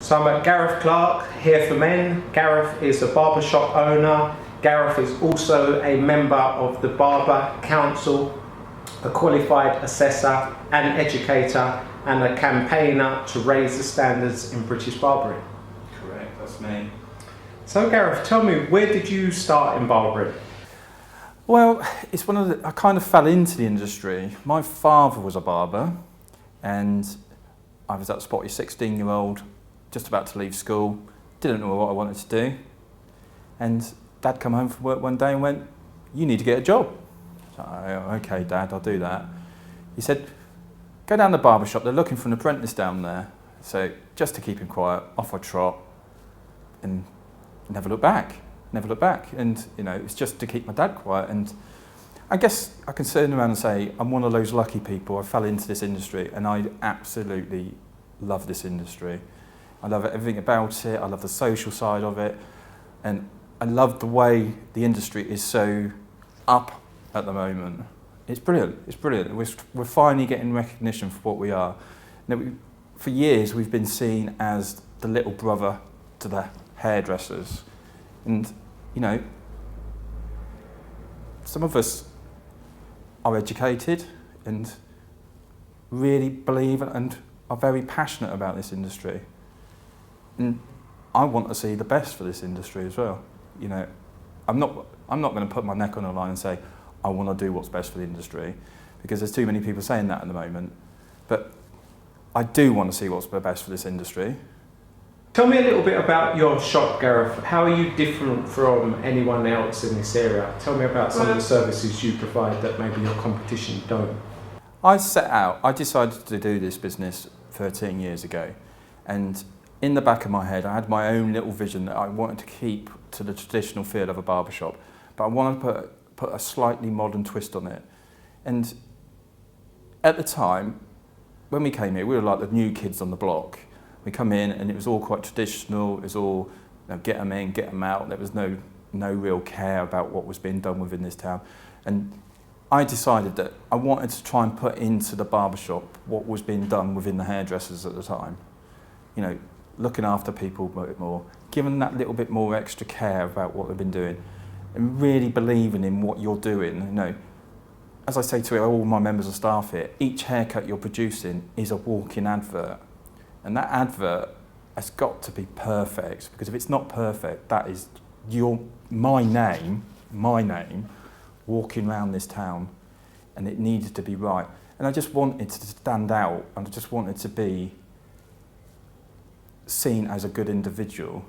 So I'm at Gareth Clark, here for men. Gareth is a barbershop owner. Gareth is also a member of the Barber Council, a qualified assessor and educator, and a campaigner to raise the standards in British barbering. Correct, that's me. So Gareth, tell me, where did you start in barbering? Well, it's I kind of fell into the industry. My father was a barber, and I was that spotty 16-year-old, just about to leave school, didn't know what I wanted to do. And Dad come home from work one day and went, "You need to get a job." So, "Okay, Dad, I'll do that." He said, "Go down the barber shop, they're looking for an apprentice down there." So just to keep him quiet, off I trot, and never look back. And it's just to keep my dad quiet. And I guess I can turn around and say I'm one of those lucky people. I fell into this industry and I absolutely love this industry. I love everything about it. I love the social side of it. And I love the way the industry is so up at the moment. It's brilliant. We're finally getting recognition for what we are. For years we've been seen as the little brother to the hairdressers. And, some of us are educated and really believe and are very passionate about this industry. And I want to see the best for this industry as well. I'm not going to put my neck on the line and say, I want to do what's best for the industry, because there's too many people saying that at the moment. But I do want to see what's best for this industry. Tell me a little bit about your shop, Gareth. How are you different from anyone else in this area? Tell me about some of the services you provide that maybe your competition don't. I decided to do this business 13 years ago, and in the back of my head I had my own little vision that I wanted to keep to the traditional feel of a barbershop, but I wanted to put a slightly modern twist on it. And at the time, when we came here, we were like the new kids on the block. We come in and it was all quite traditional. It was all get them in, get them out. There was no real care about what was being done within this town. And I decided that I wanted to try and put into the barbershop what was being done within the hairdressers at the time. Looking after people a bit more, giving that little bit more extra care about what they've been doing, and really believing in what you're doing. As I say to all my members of staff here, each haircut you're producing is a walking advert. And that advert has got to be perfect, because if it's not perfect, that is my name walking around this town, and it needed to be right. And I just wanted to stand out, and I just wanted to be seen as a good individual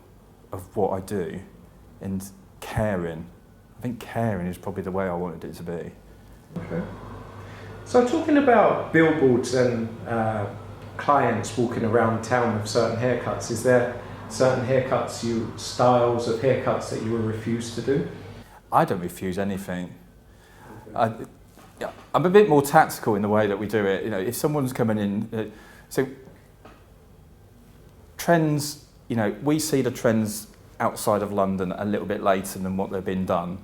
of what I do, and caring. I think caring is probably the way I wanted it to be. Okay. So talking about billboards and clients walking around town with certain haircuts, is there certain styles of haircuts that you will refuse to do? I don't refuse anything. I'm a bit more tactical in the way that we do it. If someone's coming in, so trends, we see the trends outside of London a little bit later than what they've been done.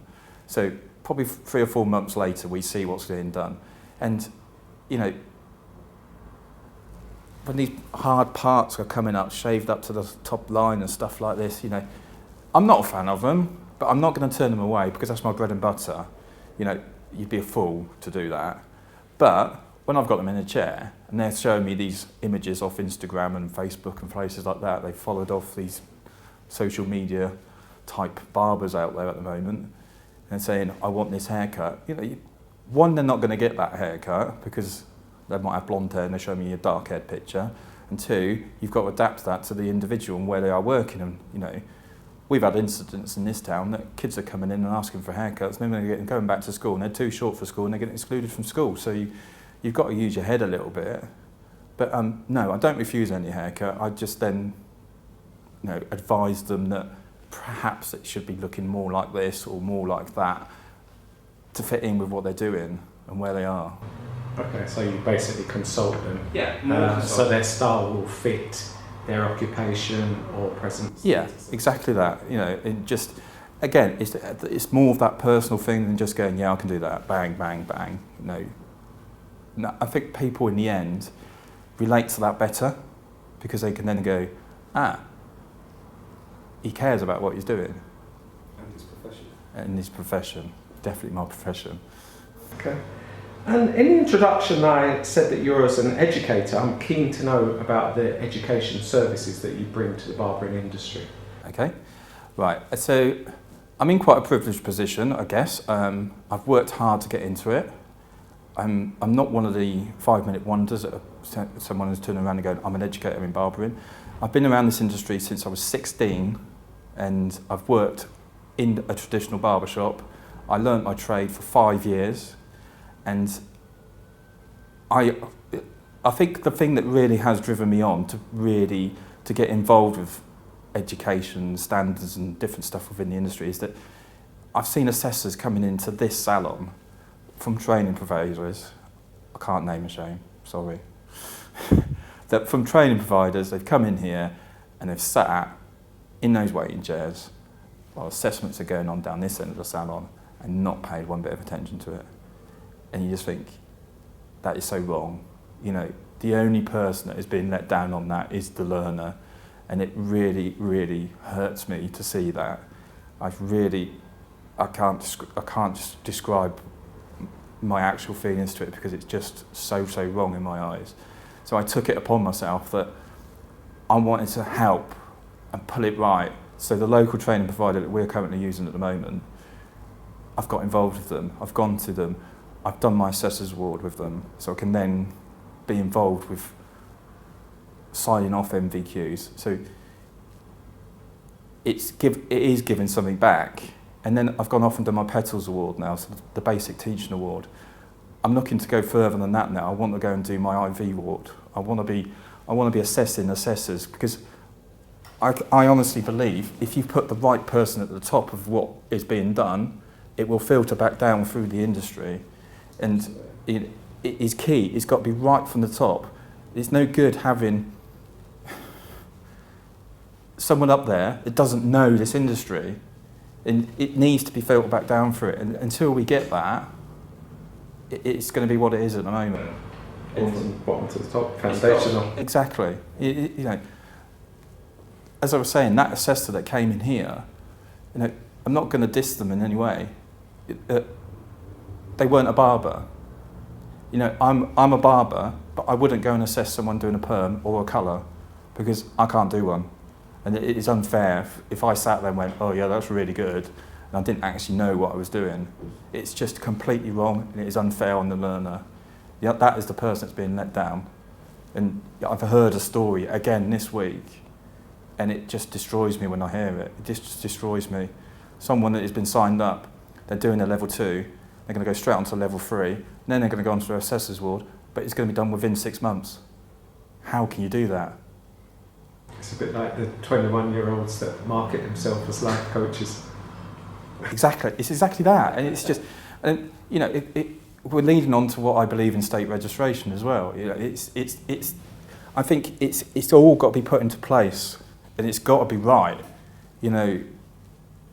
So probably 3 or 4 months later, we see what's being done. And, when these hard parts are coming up, shaved up to the top line and stuff like this, I'm not a fan of them, but I'm not going to turn them away because that's my bread and butter. You'd be a fool to do that. But when I've got them in a chair and they're showing me these images off Instagram and Facebook and places like that, they've followed off these social media type barbers out there at the moment and saying, I want this haircut. One, they're not going to get that haircut because they might have blonde hair and they're showing me a dark haired picture. And two, you've got to adapt that to the individual and where they are working. And we've had incidents in this town that kids are coming in and asking for haircuts, and then they're going back to school and they're too short for school and they're getting excluded from school. So you've got to use your head a little bit. But no, I don't refuse any haircut. I just then advise them that perhaps it should be looking more like this or more like that to fit in with what they're doing and where they are. Okay, so you basically consult them. Yeah. So their style will fit their occupation or presence. Yeah, exactly that. It just, again, it's more of that personal thing than just going, yeah, I can do that, bang, bang, bang. No, I think people in the end relate to that better, because they can then go, he cares about what he's doing. And his profession. And his profession, definitely my profession. Okay. And in the introduction, I said that you're as an educator. I'm keen to know about the education services that you bring to the barbering industry. Okay, right. So I'm in quite a privileged position, I guess. I've worked hard to get into it. I'm not one of the 5-minute wonders that someone is turning around and going, I'm an educator in barbering. I've been around this industry since I was 16, and I've worked in a traditional barber shop. I learnt my trade for 5 years, and I think the thing that really has driven me on to get involved with education, standards and different stuff within the industry is that I've seen assessors coming into this salon from training providers. I can't name a shame, sorry. That from training providers, they've come in here and they've sat in those waiting chairs while assessments are going on down this end of the salon and not paid one bit of attention to it. And you just think, that is so wrong. You know, the only person that is being let down on that is the learner. And it really, really hurts me to see that. I can't just describe my actual feelings to it because it's just so wrong in my eyes. So I took it upon myself that I wanted to help and pull it right. So the local training provider that we're currently using at the moment, I've got involved with them, I've gone to them, I've done my assessor's award with them, so I can then be involved with signing off MVQs. So it is giving something back. And then I've gone off and done my Petals Award now, so the Basic Teaching Award. I'm looking to go further than that now. I want to go and do my IV award. I want to be assessing assessors because I honestly believe if you put the right person at the top of what is being done, it will filter back down through the industry. And it is key. It's got to be right from the top. It's no good having someone up there that doesn't know this industry, and it needs to be filtered back down through it. And until we get that, it's going to be what it is at the moment. From bottom to the top, foundational. Exactly. You know, as I was saying, that assessor that came in here, you know, I'm not going to diss them in any way. They weren't a barber. You know, I'm a barber, but I wouldn't go and assess someone doing a perm or a colour because I can't do one. And it is unfair if I sat there and went, oh yeah, that's really good, and I didn't actually know what I was doing. It's just completely wrong, and it is unfair on the learner. Yeah, that is the person that's being let down. And I've heard a story again this week, and it just destroys me when I hear it. It just destroys me. Someone that has been signed up, they're doing their level 2, they're going to go straight on to level 3, and then they're going to go on to their assessor's award, but it's going to be done within 6 months. How can you do that? It's a bit like the 21-year-olds that market themselves as life coaches. Exactly, it's exactly that, and it's just, and you know, we're leading on to what I believe in state registration as well. You know, I think it's all got to be put into place, and it's got to be right. You know,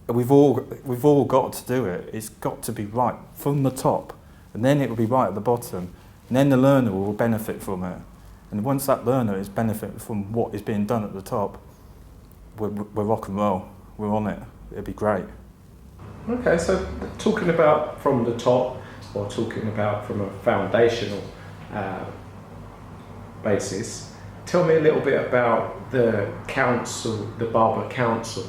we've all got to do it. It's got to be right from the top, and then it will be right at the bottom, and then the learner will benefit from it. And once that learner is benefiting from what is being done at the top, we're rock and roll. We're on it. It'd be great. Okay, so talking about from the top, or talking about from a foundational basis, tell me a little bit about the council, the Barber Council,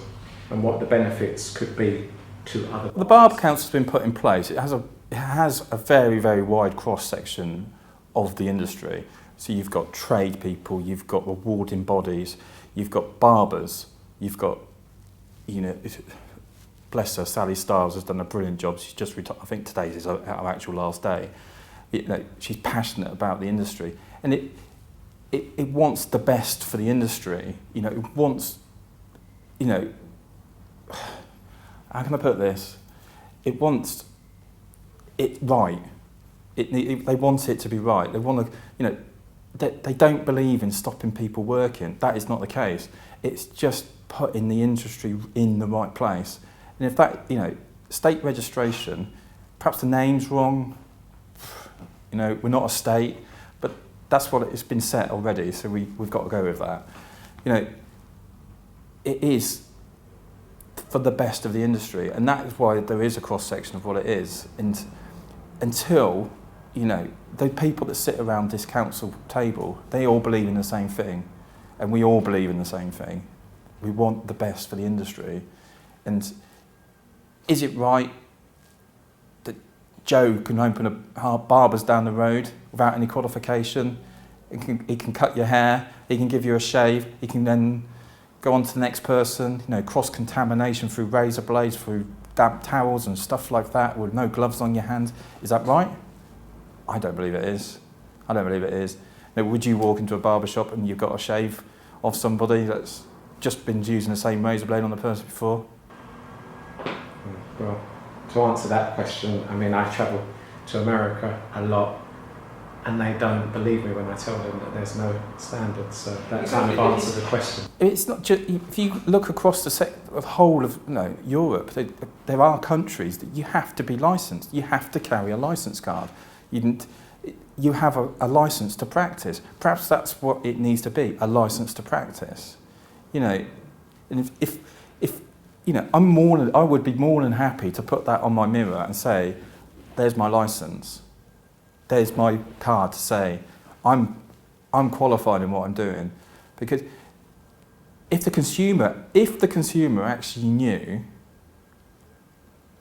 and what the benefits could be to other. The Barber Council has been put in place. It has a very, very wide cross section of the industry. So you've got trade people, you've got awarding bodies, you've got barbers, you've got, you know, bless her, Sally Stiles has done a brilliant job. She's just retired. I think today is our actual last day. You know, she's passionate about the industry, and it wants the best for the industry. You know, it wants, you know, how can I put this? It wants it right. They want it to be right. They want to, you know, they don't believe in stopping people working. That is not the case. It's just putting the industry in the right place. And if that, you know, state registration, perhaps the name's wrong, you know, we're not a state, but that's what it's been set already, so we've got to go with that. You know, it is for the best of the industry, and that is why there is a cross-section of what it is. And until, you know, the people that sit around this council table, they all believe in the same thing, and we all believe in the same thing. We want the best for the industry. And is it right that Joe can open a Barber's down the road without any qualification? He can cut your hair, he can give you a shave, he can then go on to the next person, you know, cross-contamination through razor blades, through damp towels and stuff like that with no gloves on your hands. Is that right? I don't believe it is. I don't believe it is. Now, would you walk into a barber shop and you've got a shave of somebody that's just been using the same razor blade on the person before? Well, to answer that question, I mean, I travel to America a lot, and they don't believe me when I tell them that there's no standards. So that kind of answers the question. It's not just, if you look across the whole of Europe, there are countries that you have to be licensed. You have to carry a license card. You have a license to practice. Perhaps that's what it needs to be, a license to practice. You know, and if you know, I would be more than happy to put that on my mirror and say, there's my license. There's my card to say, I'm qualified in what I'm doing. Because if the consumer actually knew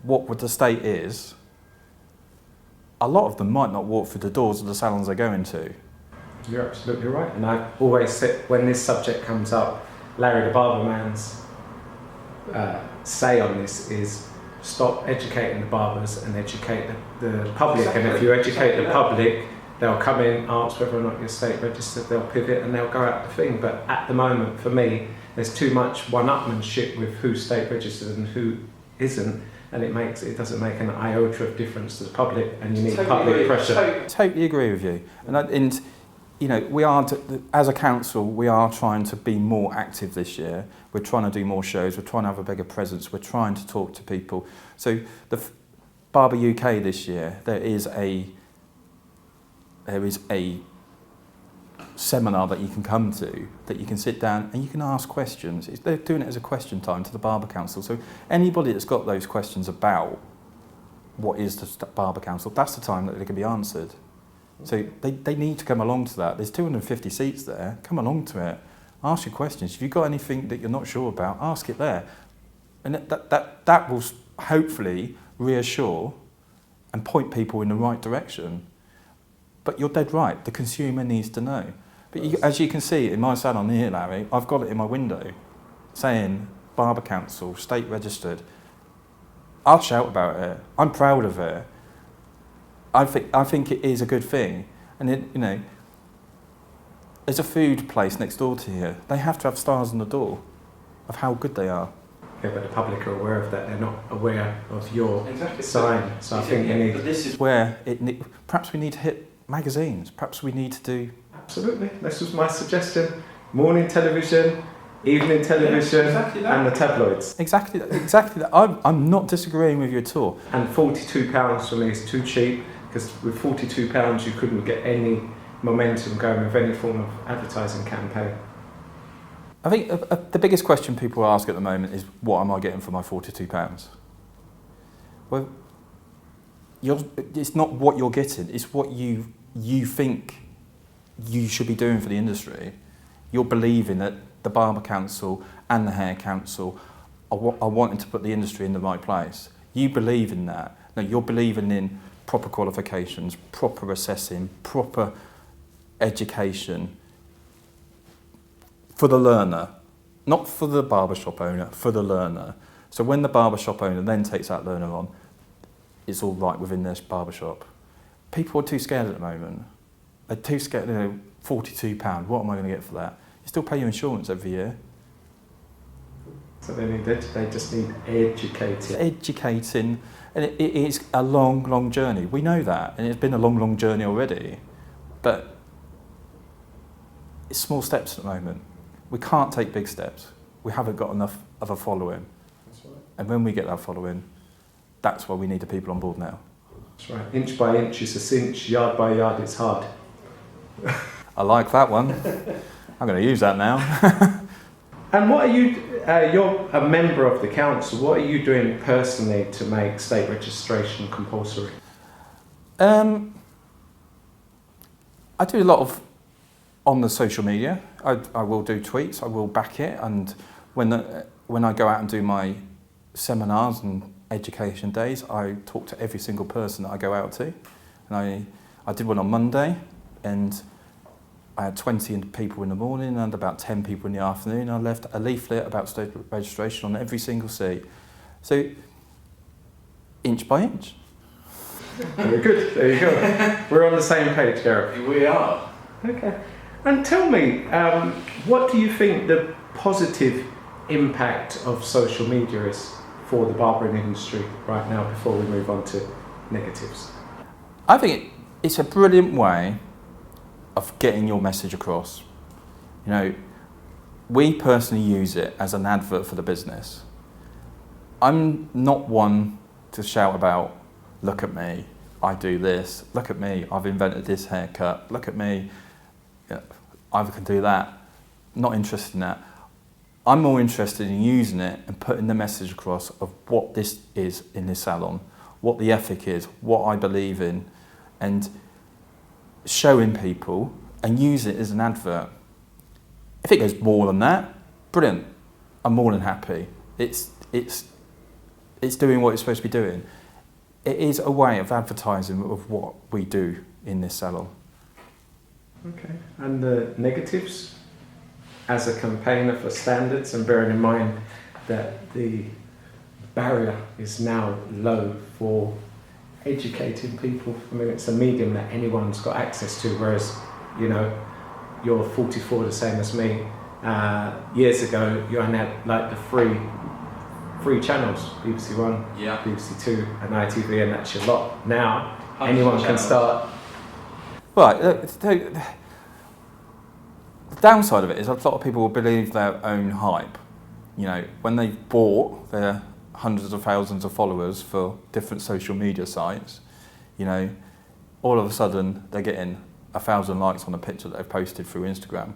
what the state is, a lot of them might not walk through the doors of the salons they're going to. You're absolutely right. And I always say, when this subject comes up, Larry the Barberman's say on this is stop educating the barbers and educate the public. Exactly. And if you educate the public, they'll come in, ask whether or not you're state registered, they'll pivot and they'll go out the thing. But at the moment, for me, there's too much one-upmanship with who's state registered and who isn't, and it doesn't make an iota of difference to the public, and you need public pressure. Totally agree with you. And you know, we are, as a council, we are trying to be more active this year. We're trying to do more shows, we're trying to have a bigger presence, we're trying to talk to people. So the Barber UK this year, there is a seminar that you can come to, that you can sit down and you can ask questions. They're doing it as a question time to the Barber Council. So anybody that's got those questions about what is the Barber Council, that's the time that they can be answered. So they need to come along to that. There's 250 seats there. Come along to it. Ask your questions. If you've got anything that you're not sure about, ask it there. And that will hopefully reassure and point people in the right direction. But you're dead right. The consumer needs to know. But as you can see in my salon here, Larry, I've got it in my window saying Barber Council, state registered. I'll shout about it. I'm proud of it. I think it is a good thing, and you know, there's a food place next door to here. They have to have stars on the door of how good they are. Yeah, but the public are aware of that. They're not aware of your sign. So I think you need. But this is where perhaps we need to hit magazines. Perhaps we need to do. Absolutely. This was my suggestion. Morning television, evening television, and the tabloids. Exactly that. I'm not disagreeing with you at all. And £42 for me is too cheap, because with £42 you couldn't get any momentum going with any form of advertising campaign. I think the biggest question people ask at the moment is, what am I getting for my £42? Well, it's not what you're getting, it's what you think you should be doing for the industry. You're believing that the Barber Council and the Hair Council are wanting to put the industry in the right place. You believe in that. No, you're believing in proper qualifications, proper assessing, proper education for the learner, not for the barbershop owner, for the learner. So when the barbershop owner then takes that learner on, it's all right within their barbershop. People are too scared at the moment. They're too scared, you know, £42, what am I going to get for that? You still pay your insurance every year. So they just need educating. Educating, and it is a long, long journey. We know that, and it's been a long, long journey already. But it's small steps at the moment. We can't take big steps. We haven't got enough of a following. That's right. And when we get that following, that's why we need the people on board now. That's right. Inch by inch is a cinch, yard by yard it's hard. I like that one. I'm going to use that now. And what are you, you're a member of the council, what are you doing personally to make state registration compulsory? I do a lot of on the social media. I will do tweets, I will back it, and when I go out and do my seminars and education days, I talk to every single person that I go out to. And I did one on Monday, and I had 20 people in the morning and about 10 people in the afternoon. I left a leaflet about state registration on every single seat. So, inch by inch. Very good, there you go. We're on the same page, Gareth. We are. Okay. And tell me, what do you think the positive impact of social media is for the barbering industry right now before we move on to negatives? I think it's a brilliant way of getting your message across. You know, we personally use it as an advert for the business. I'm not one to shout about, look at me, I do this, look at me, I've invented this haircut, look at me, I can do that. Not interested in that. I'm more interested in using it and putting the message across of what this is in this salon, what the ethic is, what I believe in, and showing people and use it as an advert. If it goes more than that, brilliant. I'm more than happy. It's doing what it's supposed to be doing. It is a way of advertising of what we do in this salon. Okay. And the negatives? As a campaigner for standards, and bearing in mind that the barrier is now low for educating people. I mean, it's a medium that anyone's got access to, whereas, you know, you're 44, the same as me. Years ago, you only had like the free channels, BBC One, yeah, BBC Two, and ITV, and that's your lot. Now, anyone can start. Right. The downside of it is a lot of people will believe their own hype. You know, when they've bought their hundreds of thousands of followers for different social media sites, you know, all of a sudden they're getting 1,000 likes on a picture that they've posted through Instagram.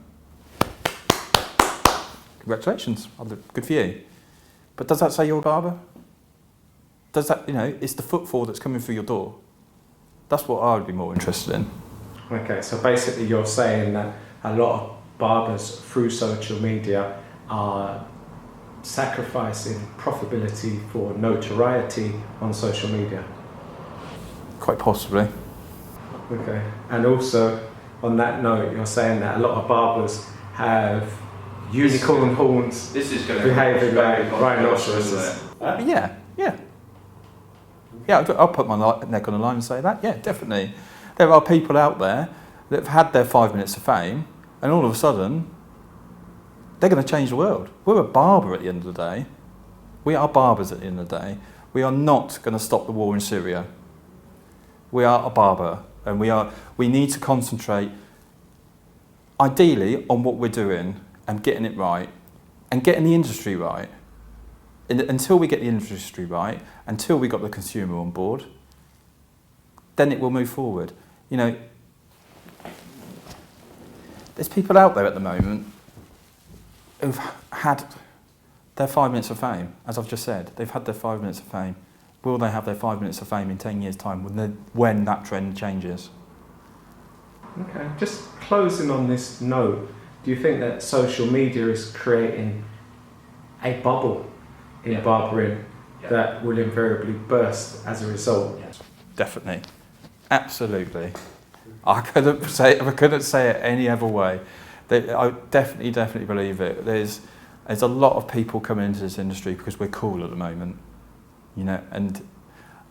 Congratulations, good for you. But does that say you're a barber? Does that, you know, it's the footfall that's coming through your door. That's what I would be more interested in. Okay, so basically you're saying that a lot of barbers through social media are sacrificing profitability for notoriety on social media. Quite possibly. Okay, and also on that note, you're saying that a lot of barbers have unicorn horns. This is going to behaving like rhinoceroses. Yeah. I'll put my neck on the line and say that. Yeah, definitely. There are people out there that have had their 5 minutes of fame, and all of a sudden, they're going to change the world. We're a barber at the end of the day. We are barbers at the end of the day. We are not going to stop the war in Syria. We are a barber, and we need to concentrate, ideally, on what we're doing and getting it right, and getting the industry right. Until we get the industry right, until we got the consumer on board, then it will move forward. You know, there's people out there at the moment who've had their 5 minutes of fame, as I've just said. They've had their 5 minutes of fame. Will they have their 5 minutes of fame in 10 years' time when that trend changes? Okay, just closing on this note, do you think that social media is creating a bubble in barbering that will invariably burst as a result? Yes. Definitely. Absolutely. I couldn't say it any other way. I definitely believe it. There's a lot of people coming into this industry because we're cool at the moment, you know, and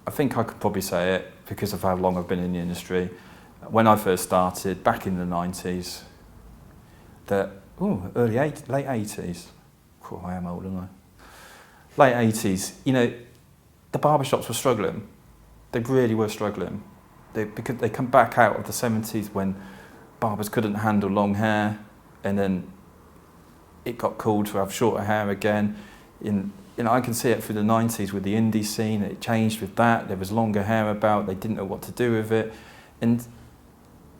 I think I could probably say it because of how long I've been in the industry. When I first started back in the 90s, late 80s. Oh, I am old, aren't I? Late 80s, you know, the barbershops were struggling. They really were struggling. Because they come back out of the 70s when barbers couldn't handle long hair, and then it got cool to have shorter hair again. I can see it through the 90s with the indie scene. It changed with that. There was longer hair about. They didn't know what to do with it. And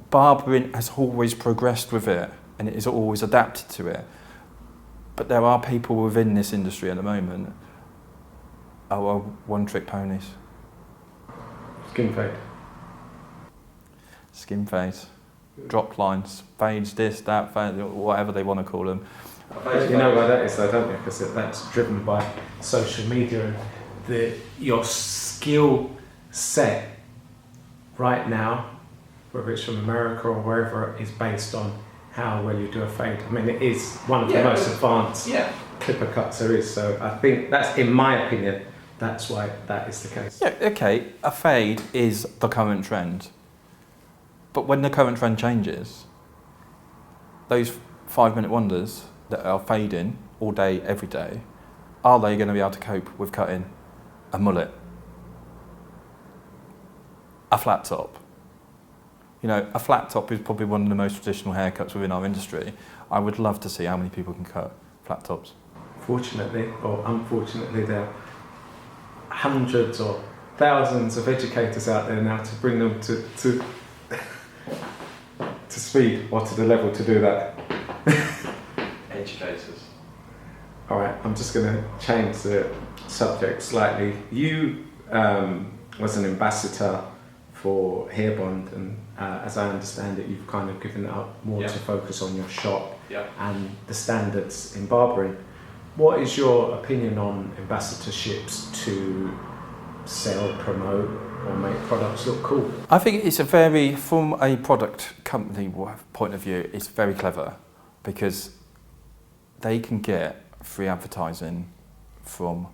barbering has always progressed with it, and it has always adapted to it. But there are people within this industry at the moment who are one-trick ponies. Skin fade. Skin fades, drop lines, fades, this, that, fade, whatever they want to call them. You know why that is though, don't you? Because that's driven by social media and your skill set right now, whether it's from America or wherever, is based on how well you do a fade. I mean, it is one of the most advanced clipper cuts there is. So I think that's, in my opinion, that's why that is the case. Yeah, okay, a fade is the current trend. But when the current trend changes, those 5-minute wonders that are fading all day, every day, are they going to be able to cope with cutting a mullet, a flat top? You know, a flat top is probably one of the most traditional haircuts within our industry. I would love to see how many people can cut flat tops. Fortunately, or unfortunately, there are hundreds or thousands of educators out there now to bring them to speed or to the level to do that. Educators. All right, I'm just going to change the subject slightly. You was an ambassador for Hair Bond, and as I understand it, you've kind of given up more to focus on your shop and the standards in barbering. What is your opinion on ambassadorships to sell, promote, or make products look cool? I think it's from a product company point of view, it's very clever because they can get free advertising from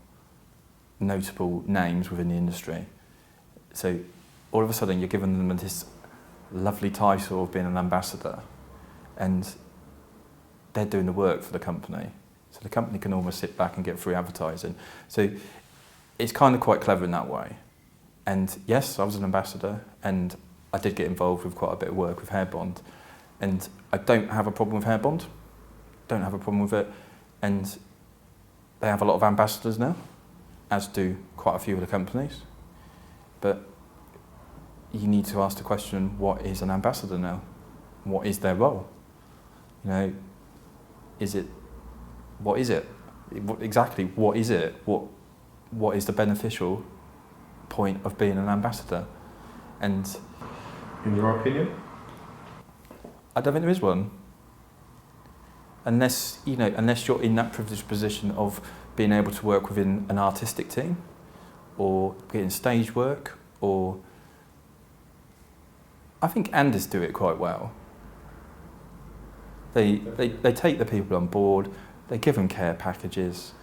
notable names within the industry. So all of a sudden you're giving them this lovely title of being an ambassador, and they're doing the work for the company. So the company can almost sit back and get free advertising. So it's kind of quite clever in that way. And yes, I was an ambassador, and I did get involved with quite a bit of work with Hair Bond. And I don't have a problem with Hair Bond. Don't have a problem with it. And they have a lot of ambassadors now, as do quite a few of the companies. But you need to ask the question, what is an ambassador now? What is their role? You know, what is it? Exactly, what is it? What is the beneficial point of being an ambassador? And in your opinion? I don't think there is one. Unless you're in that privileged position of being able to work within an artistic team, or getting stage work, or I think Anders do it quite well. They take the people on board, they give them care packages,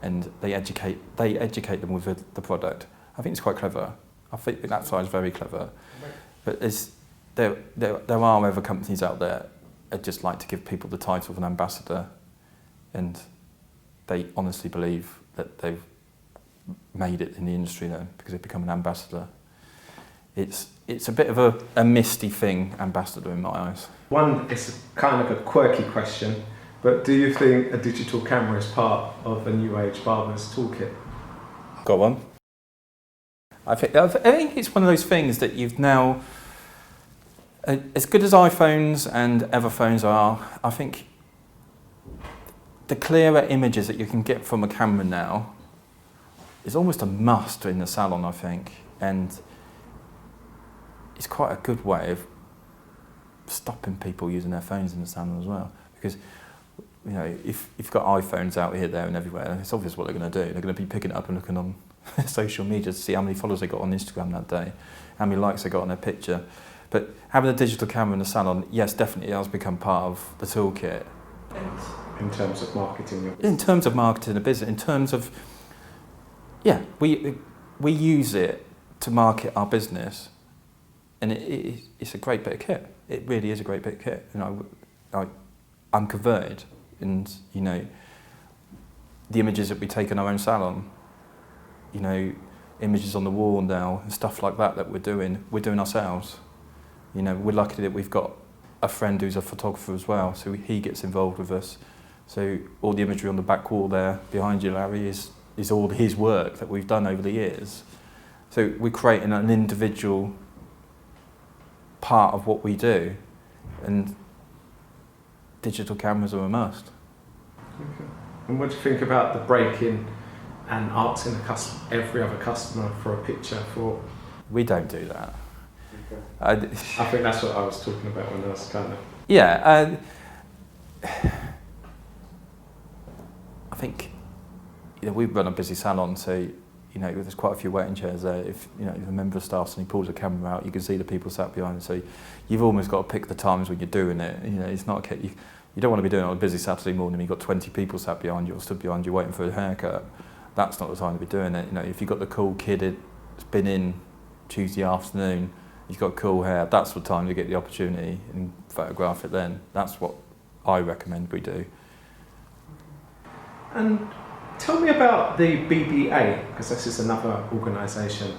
and they educate them with the product. I think it's quite clever. I think that side is very clever. But there are other companies out there that just like to give people the title of an ambassador, and they honestly believe that they've made it in the industry then because they've become an ambassador. It's a bit of a misty thing, ambassador, in my eyes. It's kind of a quirky question, but do you think a digital camera is part of a new age barber's toolkit? Got one. I think it's one of those things that you've now, as good as iPhones and other phones are, I think the clearer images that you can get from a camera now is almost a must in the salon, I think, and it's quite a good way of stopping people using their phones in the salon as well. Because, you know, if you've got iPhones out here, there and everywhere, it's obvious what they're going to do. They're going to be picking it up and looking on social media to see how many followers they got on Instagram that day, how many likes they got on their picture. But having a digital camera in the salon, yes, definitely has become part of the toolkit. In terms of marketing your business? In terms of marketing the business, in terms of, yeah, we use it to market our business, and it's a great bit of kit. It really is a great bit of kit. You know, I'm converted, and you know, the images that we take in our own salon, you know, images on the wall now and stuff like that we're doing ourselves. You know, we're lucky that we've got a friend who's a photographer as well, so he gets involved with us. So all the imagery on the back wall there behind you, Larry, is all his work that we've done over the years. So we're creating an individual part of what we do, and digital cameras are a must. Okay. And what do you think about the break-in and asking every other customer for a picture for? We don't do that. Okay. I think that's what I was talking about when I was kind of... Yeah, I think, you know, we run a busy salon, so, you know, there's quite a few waiting chairs there. If, you know, if a member of staff suddenly pulls a camera out, you can see the people sat behind, so you've almost got to pick the times when you're doing it. You know, it's not, you don't want to be doing it on a busy Saturday morning and you've got 20 people sat behind you or stood behind you waiting for a haircut. That's not the time to be doing it. You know, if you've got the cool kid that's been in Tuesday afternoon, he's got cool hair, that's the time to get the opportunity and photograph it then. That's what I recommend we do. And tell me about the BBA, because this is another organisation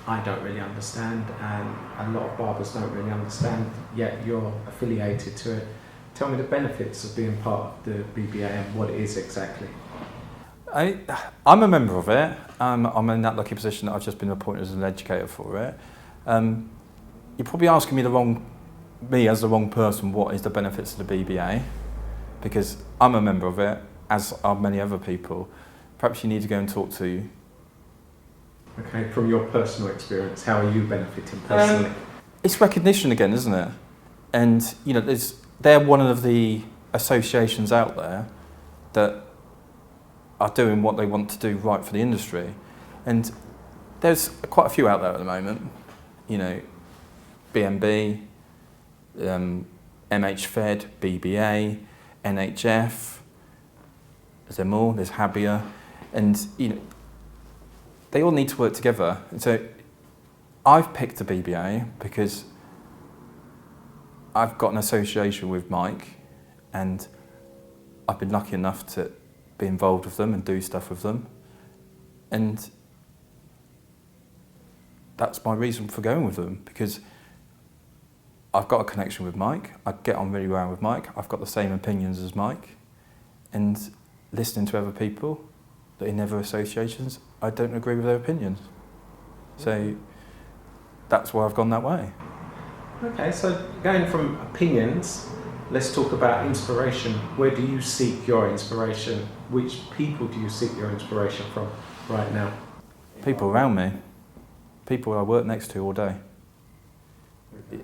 I don't really understand and a lot of barbers don't really understand, yet you're affiliated to it. Tell me the benefits of being part of the BBA and what it is exactly. I'm a member of it. I'm in that lucky position that I've just been appointed as an educator for it. You're probably asking me as the wrong person, what is the benefits of the BBA? Because I'm a member of it, as are many other people. Perhaps you need to go and talk to... Okay, from your personal experience, how are you benefiting personally? It's recognition again, isn't it? And, you know, they're one of the associations out there that are doing what they want to do right for the industry. And there's quite a few out there at the moment, you know, BMB, MHFed, BBA, NHF, there's them all, there's Habia, and you know, they all need to work together. And so I've picked a BBA because I've got an association with Mike and I've been lucky enough to be involved with them and do stuff with them. And that's my reason for going with them, because I've got a connection with Mike, I get on really well with Mike, I've got the same opinions as Mike, and listening to other people that in other associations, I don't agree with their opinions. So that's why I've gone that way. Okay, so going from opinions, let's talk about inspiration. Where do you seek your inspiration? Which people do you seek your inspiration from right now? People around me. People I work next to all day.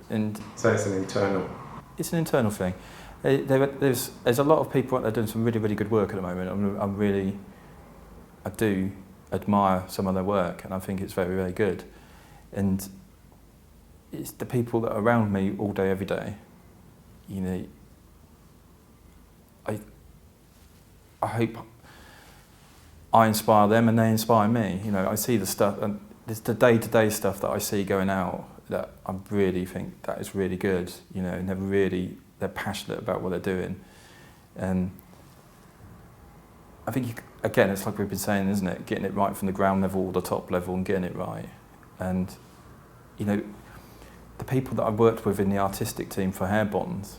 And so it's an internal? It's an internal thing. There's a lot of people out there doing some really, really good work at the moment. I do admire some of their work and I think it's very, very good. And it's the people that are around me all day, every day. You know, I hope I inspire them and they inspire me. You know, I see the stuff, and it's the day-to-day stuff that I see going out that I really think that is really good. You know, and they're passionate about what they're doing. And I think, again, it's like we've been saying, isn't it? Getting it right from the ground level or the top level and getting it right. And, you know, the people that I worked with in the artistic team for Hair Bonds,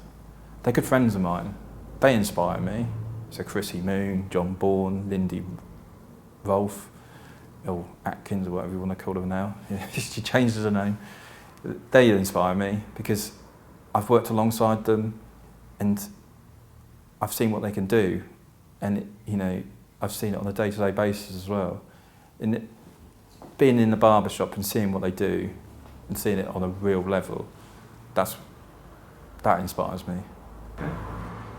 they're good friends of mine. They inspire me. So Chrissy Moon, John Bourne, Lindy Rolfe, or Atkins, or whatever you want to call her now. She changed her name. They inspire me because I've worked alongside them and I've seen what they can do. And, you know, I've seen it on a day-to-day basis as well. And being in the barber shop and seeing what they do and seeing it on a real level, that inspires me. Okay.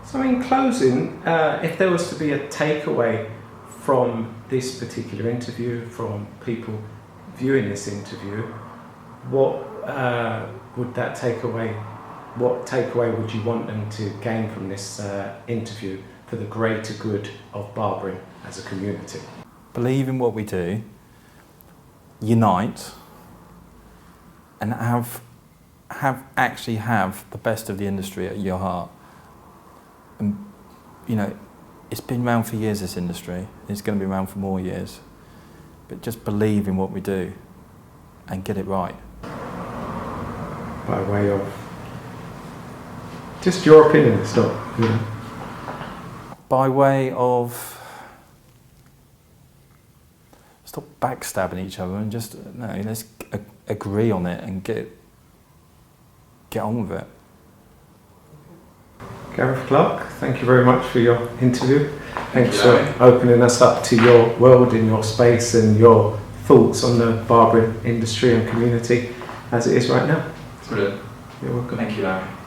So in closing, if there was to be a takeaway from this particular interview, from people viewing this interview, what would that takeaway, what takeaway would you want them to gain from this interview for the greater good of barbering as a community? Believe in what we do, unite, and have the best of the industry at your heart. And, you know, it's been around for years, this industry. It's going to be around for more years. But just believe in what we do and get it right. By way of just your opinion, it's not, you know. By way of stop backstabbing each other and just let's agree on it and get on with it. Gareth Clark, thank you very much for your interview. Thanks you, for opening us up to your world and your space and your thoughts on the barbering industry and community as it is right now. Brilliant. You're welcome. Thank you, Larry.